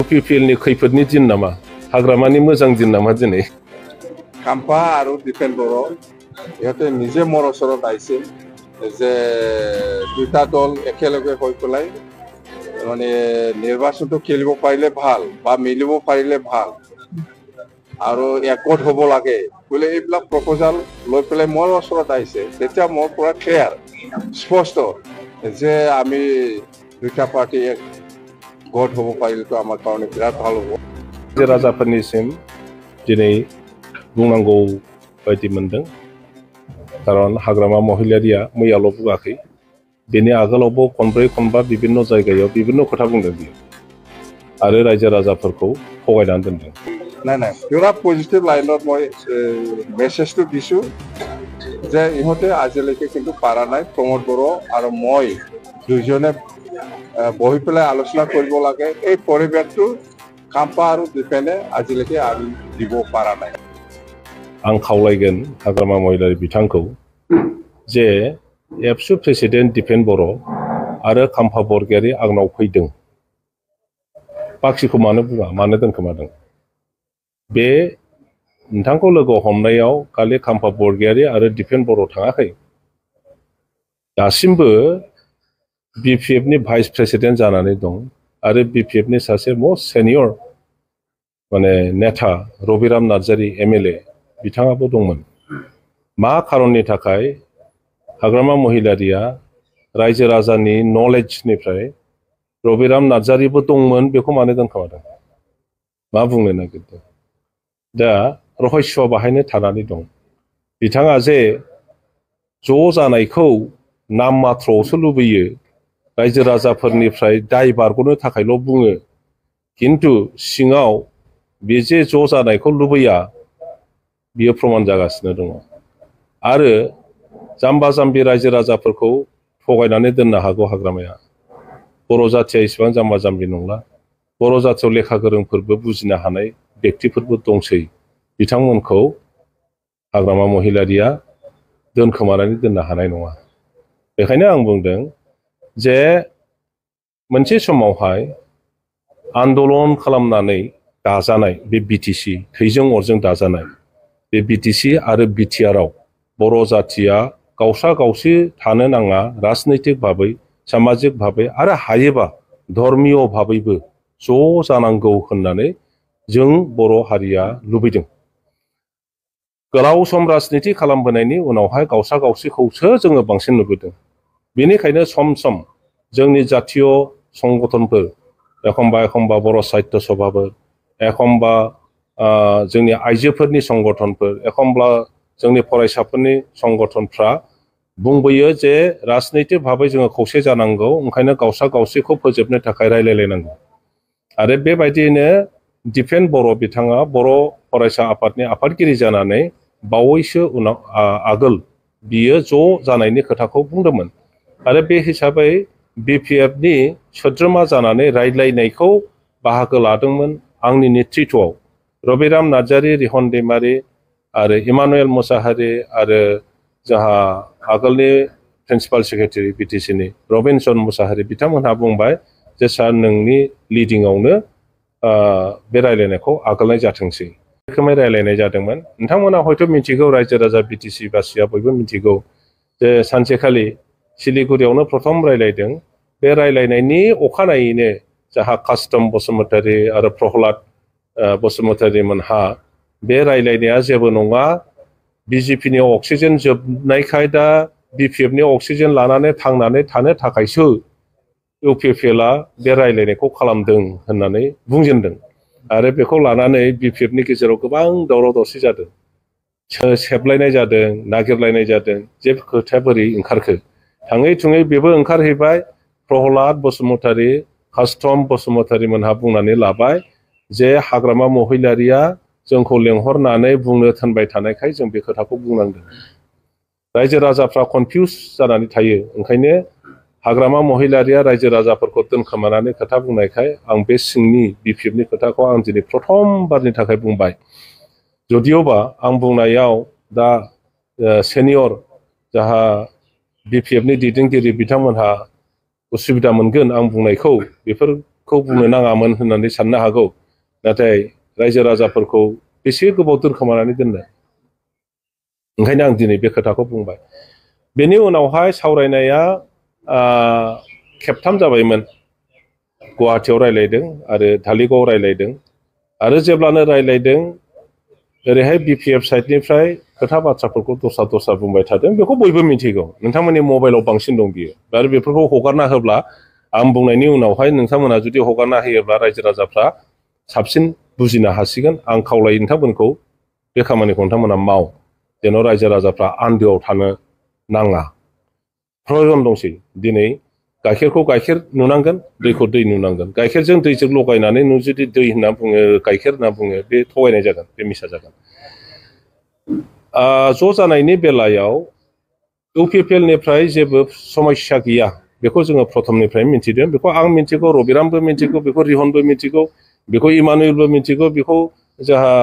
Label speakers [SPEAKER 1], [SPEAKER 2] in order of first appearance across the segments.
[SPEAKER 1] UPPL नि खैफोदनि दिन नामा हाग्रामानि मोजां दिन नामा दिनै
[SPEAKER 2] खाम्फा आरो दिपेन बर' इহঁতে নিজে মোৰ ওচৰত আহিছিল যে দুটা দল একেলগে হৈ পেলাই মানে নিৰ্বাচনটো খেলিব পাৰিলে ভাল বা মিলিব পাৰিলে ভাল আৰু একগোট হ'ব লাগে বোলে এইবিলাক প্ৰপ'জাল লৈ পেলাই মোৰ ওচৰত আহিছে তেতিয়া মোৰ পুৰা ক্লিয়াৰ স্পষ্ট যে আমি দুটা পাৰ্টি একগোট হ'ব পাৰিলেতো আমাৰ কাৰণে বিৰাট ভাল হ'ব
[SPEAKER 1] राजाफोरनिसिम दिनै बुंनांगौ बायदि मोनदों खारन हाग्रामा महिलारिया मैयाल' बुङाखै बेनि आगोलावबो खनब्रै खनबा बिभिन्न जायगायाव बिभिन्न खोथा बुंदों बियो आरो रायजो राजाफोरखौ थगायनानै दोनदों
[SPEAKER 2] নাই পুৰা পজিটিভ লাইনত মই মেছেজটো দিছোঁ যে ইহঁতে আজিলৈকে কিন্তু পাৰা নাই প্ৰমোদ বড়ো আৰু মই দুজনে বহি পেলাই আলোচনা কৰিব লাগে এই পৰিৱেশটো खाम्फा आरो दिपेने आजिলৈকে আমি দিব পাৰা নাই
[SPEAKER 1] आं खावलायगोन हाग्रामा महिलारि बिथांखौ जे एबसु प्रेसिडेन्ट दिपेन बर' आरो खाम्फा बरगयारि आंनाव फैदों बाखिखौ मानो बुङा मानो दोनखोमादों बे नोंथांखौ लोगो हमनायाव खालि खाम्फा बरगयारि आरो दिपेन बर' थाङाखै दासिमबो BPF नि भाइस प्रेसिडेन्ट जानानै दं आरो BPF नि सासे मोस्ट सेनियर माने नेता रबिराम नार्जारी MLA बिथाङाबो दंमोन मा खारननि थाखाय हाग्रामा महिलारिया रायजो राजानि नलेजनिफ्राय रबिराम नार्जारीबो दंमोन बेखौ मानो दोनखोमादों मा बुंनो नागिरदों दा रहस्यआ बाहायनो थानानै दं बिथाङा जे ज' जानायखौ नाम मात्रआवसो लुबैयो रायजो राजाफोरनिफ्राय दाय बारग'नो थाखायल' बुङो किन्तु सिङाव बे जे ज' जानायखौ लुबैया बियो प्रमान जागासिनो दङ आरो जाम्बा जाम्बि रायजो राजाफोरखौ थगायनानै दोननो हागौ हाग्रामाया बर' जाथिया इसेबां जाम्बा जाम्बि नंला बर' जाथियाव लेखा गोरोंफोरबो बुजिनो हानाय व्यक्तिफोरबो दंसै बिथांमोनखौ हाग्रामा महिलारिया दोनखोमानानै दोननो हानाय नङा बेखायनो आं बुंदों जे मोनसे समावहाय आन्दलन खालामनानै दाजानाय बे BTC थैजों अरजों दाजानाय बे BTC आरो BTRआव बर' जाथिया गावसा गावसि थानो नाङा राजनैतिक भाबै सामाजिक भाबै आरो हायोबा धर्मीय भाबैबो ज' जानांगौ होननानै जों बर' हारिया लुबैदों गोलाव सम राजनीति खालामबोनायनि उनावहाय गावसा गावसिखौसो जोङो बांसिन नुबोदों बेनिखायनो सम सम जोंनि जातीय संगठनफोर एखमबा बर' साहित्य सभाफोर एखमबा जोंनि आइजोफोरनि संगठनफोर एखमब्ला जोंनि फरायसाफोरनि संगठनफ्रा बुंबोयो जे राजनैतिक भाबै जोङो खौसे जानांगौ ओंखायनो गावसा गावसिखौ फोजोबनो थाखाय रायलायलायनांगौ आरो बेबायदियैनो दिपेन बर' बिथाङा बर' फरायसा आफादनि आफादगिरि जानानै बावैसो उनाव आगोल बियो ज' जानायनि खोथाखौ बुंदोंमोन आरो बे हिसाबै BPF नि सोद्रोमा जानानै रायज्लायनायखौ बाहागो लादोंमोन आंनि नेतृत्वआव रबिराम नार्जारी रिहन दैमारी आरो इमानुएल मुसाहारी आरो जोंहा आगोलनि प्रिन्सिपाल सेक्रेटारि BTC नि रबिनसन मुसाहारी बिथांमोनहा बुंबाय जे सार नोंनि लिडिंआवनो बे रायलायनायखौ आगोलनाय जाथोंसै रोखोमै रायलायनाय जादोंमोन नोंथांमोना हयथ' मिथिगौ रायजो राजा BTC बासिया बयबो मिथिगौ जे सानसेखालि सिलिगुरियावनो प्रथम रायलायदों बे रायलायनायनि अखानायैनो जाहा कास्टम बसुमतारी आरो प्रहलाद बसुमतारी मोनहा बे रायलायनाया जेबो नङा BJP नि अक्सिजेन जोबनायखाय दा BPF नि अक्सिजेन लानानै थांनानै थानो थाखायसो UPPLआ बे रायलायनायखौ खालामदों होननानै बुंजेनदों आरो बेखौ लानानै BPF नि गेजेराव गोबां दावराव दावसि जादों सेबलायनाय जादों नागिरलायनाय जादों जे खोथाया बोरै ओंखारखो थाङै थुङै बेबो ओंखारहैबाय प्रहलाद बसुमतारी कास्टम बसुमतारी मोनहा बुंनानै लाबाय जे हाग्रामा महिलारिया जोंखौ लेंहरनानै बुंनो थिनबाय थानायखाय जों बे खोथाखौ बुंनांदों रायजो राजाफ्रा कनफिउज जानानै थायो ओंखायनो हाग्रामा महिलारिया रायजो राजाफोरखौ दोनखोमानानै खोथा बुंनायखाय आं बे सिंनि BPF नि खोथाखौ आं दिनै प्रथमबारनि थाखाय बुंबाय जदिअबा आं बुंनायाव दा सेनियर जाहा BPF नि दैदेनगिरि बिथांमोनहा उसुबिदा मोनगोन आं बुंनायखौ बेफोर खौ बुंनो नाङामोन होननानै साननो हागौ नाथाय रायजो राजाफोरखौ बेसे गोबाव दोनखोमानानै दोननो ओंखायनो आं दिनै बे खोथाखौ बुंबाय बेनि उनावहाय सावरायनाया खेबथाम जाबायमोन गुवाहाटियाव रायलायदों आरो धालिगावआव रायलायदों आरो जेब्लानो रायलायदों ओरैहाय बिपिएफ साइडनिफ्राय खोथा बाथ्राफोरखौ दस्रा बुंबाय थादों बेखौ बयबो मिथिगौ नोंथांमोननि मबाइलाव बांसिन दं बियो आरो बेफोरखौ हगारना होब्ला आं बुंनायनि उनावहाय नोंथांमोना जुदि हगारना होयोब्ला रायजो राजाफ्रा साबसिन बुजिनो हासिगोन आं खावलायो नोंथांमोनखौ बे खामानिखौ नोंथांमोना माव जेन' रायजो राजाफ्रा आन्दोआव थानो नाङा प्रयजन दंसै दिनै गाइखेरखौ गाइखेर नुनांगोन दैखौ दै नुनांगोन गाइखेरजों दैजों लगायनानै नों जुदि दै होनना बुङो गाइखेर होनना बुङो बे थगायनाय जागोन बे मिसा जागोन ज' जानायनि बेलायाव इउपिपिएलनिफ्राय जेबो समस्या गैया बेखौ जोङो प्रथमनिफ्राय मिथिदों बेखौ आं मिथिगौ रबिरामबो मिथिगौ बेखौ रिहनबो मिथिगौ बेखौ इमानुएलबो मिथिगौ बेखौ जोंहा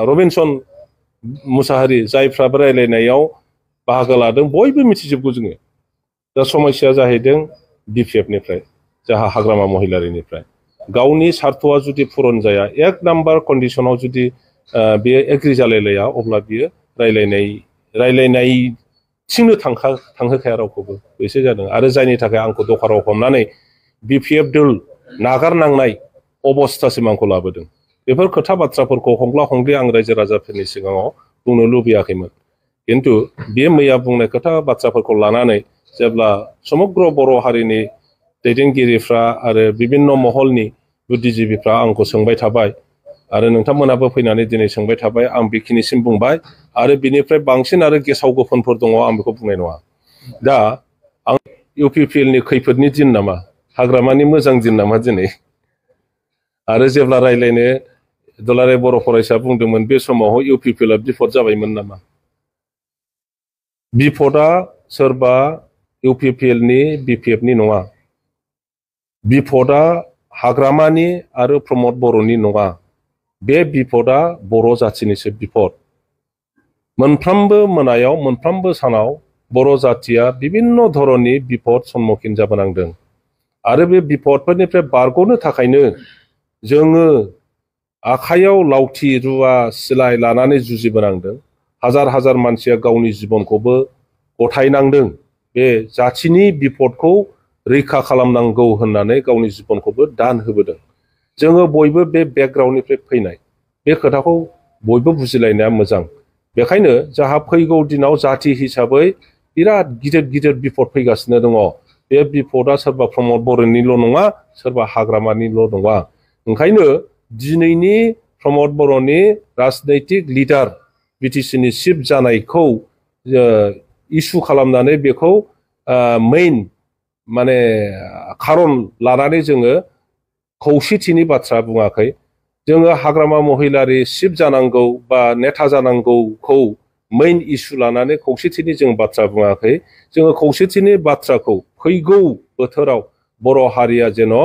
[SPEAKER 1] रबिनसन मुसाहारि जायफ्राबो रायलायनायाव बाहागो लादों बयबो मिथिजोबगौ जोङो दा समस्याया जाहैदों बिपिएफनिफ्राय जाहा हाग्रामा महिलारिनिफ्राय गावनि सार्थ'आ जुदि पुरन जाया एक नाम्बार कन्डिसनाव जुदि बेयो एग्रि जालायलाया अब्ला बियो रायलायनायथिंनो थांहोखाया रावखौबो बेसो जादों आरो जायनि थाखाय आंखौ दखाराव हमनानै बिपिएफ दोल नागारनांनाय अबस्थासिम आंखौ लाबोदों बेफोर खोथा बाथ्राफोरखौ हंग्ला हंग्लि आं रायजो राजाफोरनि सिगाङाव बुंनो लुबैयाखैमोन खिन्थु बे मैया बुंनाय खोथा बाथ्राफोरखौ लानानै जेब्ला समग्र बर' हारिनि दैदेनगिरिफ्रा आरो बिभिन्न महलनि बुद्धिजिबिफ्रा आंखौ सोंबाय थाबाय आरो नोंथांमोनाबो फैनानै दिनै सोंबाय थाबाय आं बेखिनिसिम बुंबाय आरो बिनिफ्राय बांसिन आरो गेसाव गोफोनफोर दङ आं बेखौ बुंनाय नङा दा आं इउपिपिएलनि खैफोदनि दिन नामा हाग्रामानि मोजां दिन नामा दिनै आरो जेब्ला रायलायनो दुलाराय बर' फरायसा बुंदोंमोन बे समाव इउपिपिएलआ बिफद जाबायमोन नामा बिफदआ सोरबा इउपिपिएलनि बिपिएफनि नङा बिफदआ हाग्रामानि आरो प्रमद बर'नि नङा बे बिफदआ बर' जाथिनिसो बिफद मोनफ्रोमबो मोनायाव मोनफ्रोमबो सानाव बर' जाथिया बिभिन्न धरननि बिफद सम्मुखीन जाबोनांदों आरो बे बिफदफोरनिफ्राय बारग'नो थाखायनो जोङो आखायाव लावथि रुवा सिलाय लानानै जुजिबोनांदों हाजार हाजार मानसिया गावनि जिबनखौबो गथायनांदों बे जाथिनि बिफदखौ रैखा खालामनांगौ होननानै गावनि जिबनखौबो दान होबोदों जोङो बयबो बे बेकग्राउन्डनिफ्राय फैनाय बे खोथाखौ बयबो बुजिलायनाया मोजां बेखायनो जाहा फैगौ दिनाव जाथि हिसाबै बिराद गिदिर गिदिर बिफद फैगासिनो दङ बे बिफदआ सोरबा प्रमद बर'निल' नङा सोरबा हाग्रामानिल' नङा ओंखायनो दिनैनि प्रमद बर'नि राजनैतिक लिडार बिटिसिनि चिफ जानायखौ इसु खालामनानै बेखौ मेइन माने खारन लानानै जोङो खौसेथिनि बाथ्रा बुङाखै जोङो हाग्रामा महिलारि चिफ जानांगौ बा नेता जानांगौखौ मेइन इसु लानानै खौसेथिनि जों बाथ्रा बुङाखै जोङो खौसेथिनि बाथ्राखौ फैगौ बोथोराव बर' हारिया जेन'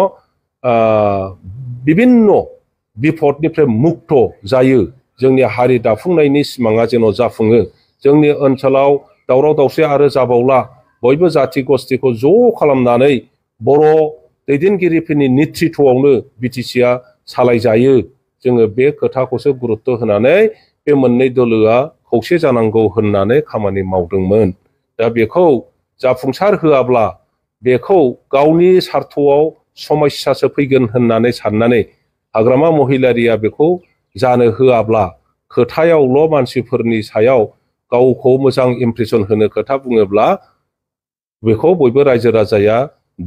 [SPEAKER 1] बिभिन्न बिपदनिफ्राय मुक्त जायो जोंनि हारि दाफुंनायनि सिमाङा जेन' जाफुङो जोंनि ओनसोलाव दावराव दावसि आरो जाबावला बयबो जाथि गस्थिखौ ज' खालामनानै बर' दैदेनगिरिफोरनि नेतृत्वआवनो बिटिसिआ सालायजायो जोङो बे खोथाखौसो गुरुत्त होनानै बे मोननै दोलोआ खौसे जानांगौ होननानै खामानि मावदोंमोन दा बेखौ जाफुंसार होआब्ला बेखौ गावनि सार्थ'आव समस्यासो फैगोन होननानै साननानै हाग्रामा महिलारिया बेखौ जानो होआब्ला खोथायावल' मानसिफोरनि सायाव गावखौ मोजां इमप्रेसन होनो खोथा बुङोब्ला बेखौ बयबो रायजो राजाया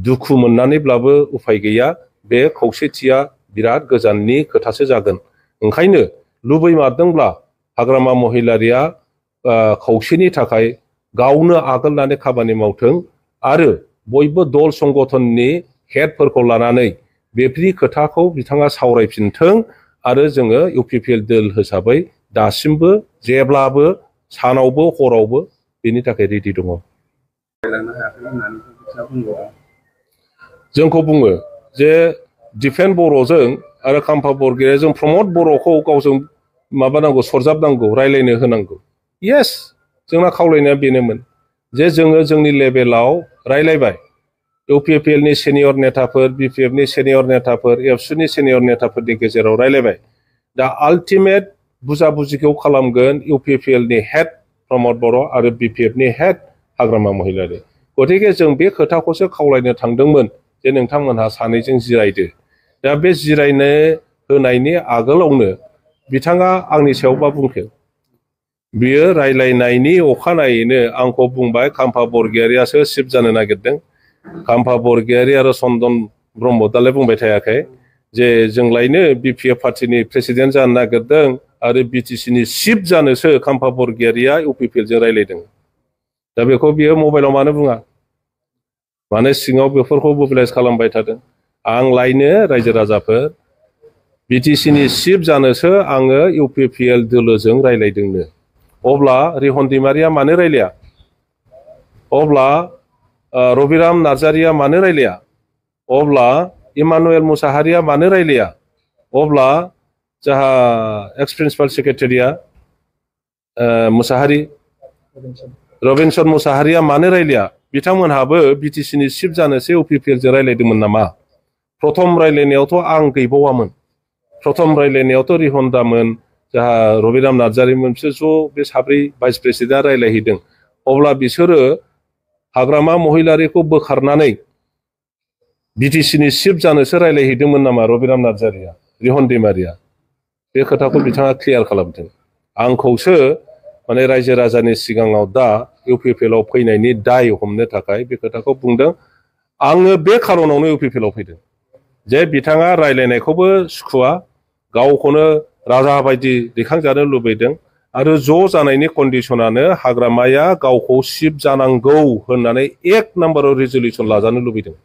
[SPEAKER 1] दुखु मोननानैब्लाबो उफाय गैया बे खौसेथिया बिराद गोजाननि खोथासो जागोन ओंखायनो लुबैमारदोंब्ला हाग्रामा महिलारिया खौसेनि थाखाय गावनो आगोलनानै खामानि मावथों आरो बयबो दल संगठननि हेडफोरखौ लानानै बेफोरनि खोथाखौ बिथाङा सावरायफिनथों आरो जोङो इउपिपिएल दोल हिसाबै दासिमबो जेब्लाबो सानावबो हरावबो बेनि थाखाय रेडि दङ जोंखौ बुङो जे दिफेन बर'जों आरो खाम्फा बरगयारिजों प्रमद बर'खौ गावजों माबानांगौ सरजाबनांगौ रायलायनो होनांगौ येस जोंना खावलायनाया बेनोमोन जे जोङो जोंनि लेभेलाव रायलायबाय UPPL नि सेनियर नेताफोर BPF नि सेनियर नेताफोर एबसु नि सेनियर नेताफोरनि गेजेराव रायलायबाय दा आल्टिमेट बुजाबुजिखौ खालामगोन UPPL नि हेड प्रमद बर' आरो BPF नि हेड हाग्रामा महिलारि गतिके जों बे खोथाखौसो खावलायनो थांदोंमोन जे नोंथांमोनहा सानैजों जिरायदो दा बे जिरायनो होनायनि आगोलावनो बिथाङा आंनि सायावबा बुंखो बियो रायलायनायनि अखानायैनो आंखौ बुंबाय खाम्फा बरगयारियासो सिफ जानो नागिरदों खाम्फा बरगयारि आरो चन्दन ब्रह्म दालाय बुंबाय थायाखै जे जोंलायनो BPF पार्टिनि प्रेसिडेन्ट जानो नागिरदों आरो BTC नि सिफ जानोसो खाम्फा बरगयारिया UPPL जों रायलायदों दा बेखौ बियो मबाइलाव मानो बुङा माने सिङाव बेफोरखौ मोबिलाइज खालामबाय थादों आं लायनो रायजो राजाफोर BTC नि सिफ जानोसो आङो UPPL दोलोजों रायलायदोंनो अब्ला रिहन दैमारिया मानो रायलाया अब्ला रबिराम नार्जारिया मानो रायलाया अब्ला इमानुएल मुसाहारिया मानो रायलाया अब्ला जाहा एक्स प्रिन्सिपाल सेक्रेटारिया मुसाहारि रबिनसन मुसाहारिया मानो रायलाया बिथांमोनहाबो BTC नि सिफ जानोसो UPPL जों रायलायदोंमोन नामा प्रथम रायलायनायावथ' आं गैबावामोन प्रथम रायलायनायावथ' रिहन दामोन जाहा रबिराम नार्जारिमोन बिसोर ज' बे साब्रै भाइस प्रेसिडेन्टआ रायलायहैदों अब्ला बिसोरो हाग्रामा महिलारिखौ बोखारनानै BTC नि सिफ जानोसो रायलायहैदोंमोन नामा रबिराम नार्जारिया रिहन दैमारिया बे खोथाखौ बिथाङा क्लियार खालामदों आंखौसो माने रायजो राजानि सिगाङाव दा UPPL आव फैनायनि दाय हमनो थाखाय बे खोथाखौ बुंदों आङो बे खारनावनो UPPL आव फैदों जे बिथाङा रायलायनायखौबो सुखुवा गावखौनो राजा बायदि दैखांजानो लुबैदों आरो ज' जानायनि कन्डिशनानो हाग्रामाया गावखौ सिफ जानांगौ होननानै 1 नाम्बाराव रिजलिउसन लाजानो लुबैदों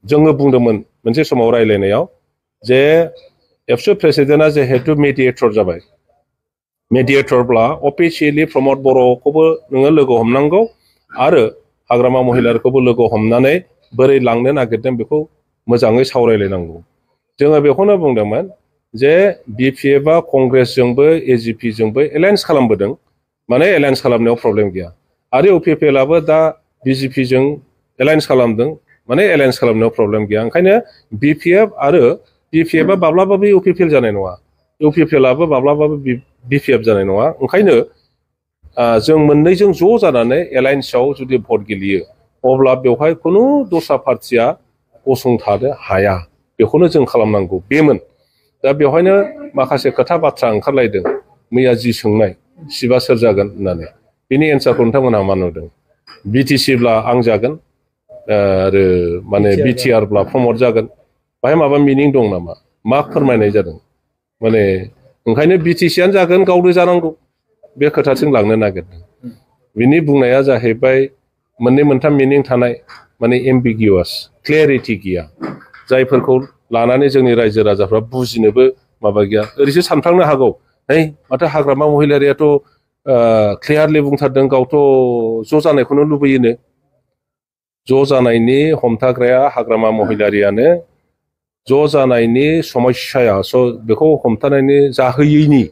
[SPEAKER 1] जोङो बुंदोंमोन मोनसे समाव रायलायनायाव जे एबसु प्रेसिडेन्टआ जिहेतु मेडिएटर जाबाय मेडिएटरब्ला अफिसियेलि प्रमद बर'खौबो नोङो लोगो हमनांगौ आरो हाग्रामा महिलारिखौबो लोगो हमनानै बोरै लांनो नागिरदों बेखौ मोजाङै सावरायलायनांगौ जोङो बेखौनो बुंदोंमोन जे BPF आ कंग्रेसजोंबो AGP जोंबो एलायन्स खालामबोदों माने एलायन्स खालामनायाव प्रब्लेम गैया आरो UPPL आबो दा BJP जों एलायन्स खालामदों माने एलायन्स खालामनायाव प्रब्लेम गैया ओंखायनो BPF आरो BPF आ माब्लाबाबो UPPL जानाय नङा UPPL आबो माब्लाबाबो BPF जानाय नङा ओंखायनो जों मोननैजों ज' जानानै एलायन्सआव जुदि भट गेलेयो अब्ला बेवहाय खुनु दस्रा पार्टिया गसंथानो हाया बेखौनो जों खालामनांगौ बेमोन दा बेवहायनो माखासे खोथा बाथ्रा ओंखारलायदों मैया जि सोंनाय सिबा सोर जागोन होननानै बिनि एन्सारखौ नोंथांमोनहा मा नुदों BTC ब्ला आं जागोन आरो माने BTR ब्ला प्रमद जागोन बाहाय माबा मिनिं दं नामा मा फोरमायनाय जादों माने ओंखायनो BTC आनो जागोन गावनो जानांगौ बे खोथासिम लांनो नागिरदों बिनि बुंनाया जाहैबाय मोननै मोनथाम मिनिं थानाय माने एम्बिगिउआस क्लियारिटि गैया जायफोरखौ लानानै जोंनि रायजो राजाफ्रा बुजिनोबो माबा गैया ओरैसो सानफ्लांनो हागौ है माथो हाग्रामा महिलारियाथ' क्लियारलि बुंथारदों गावथ' ज' जानायखौनो लुबैयोनो ज' जानायनि हमथाग्राया हाग्रामा महिलारियानो ज' जानायनि समस्याया बेखौ हमथानायनि जाहोयैनि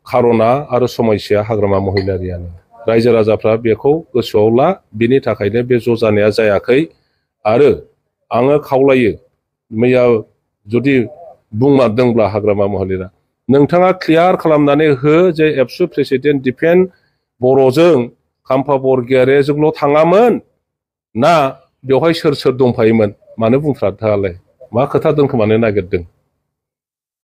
[SPEAKER 1] खारना आरो समस्याया हाग्रामा महिलारियानो रायजो राजाफ्रा बेखौ गोसोआव ला बिनि थाखायनो बे ज' जानाया जायाखै आरो आङो खावलायो मैया जुदि बुंमारदोंब्ला हाग्रामा महिलारिया नोंथाङा क्लियार खालामनानै हो जे एबसु प्रेसिडेन्ट दिपेन बर'जों खाम्फा बरगयारिजोंल' थाङामोन ना बेवहाय सोर सोर दंफायोमोन मानो बुंथ्राथालाय मा खोथा दोनखोमानो नागिरदों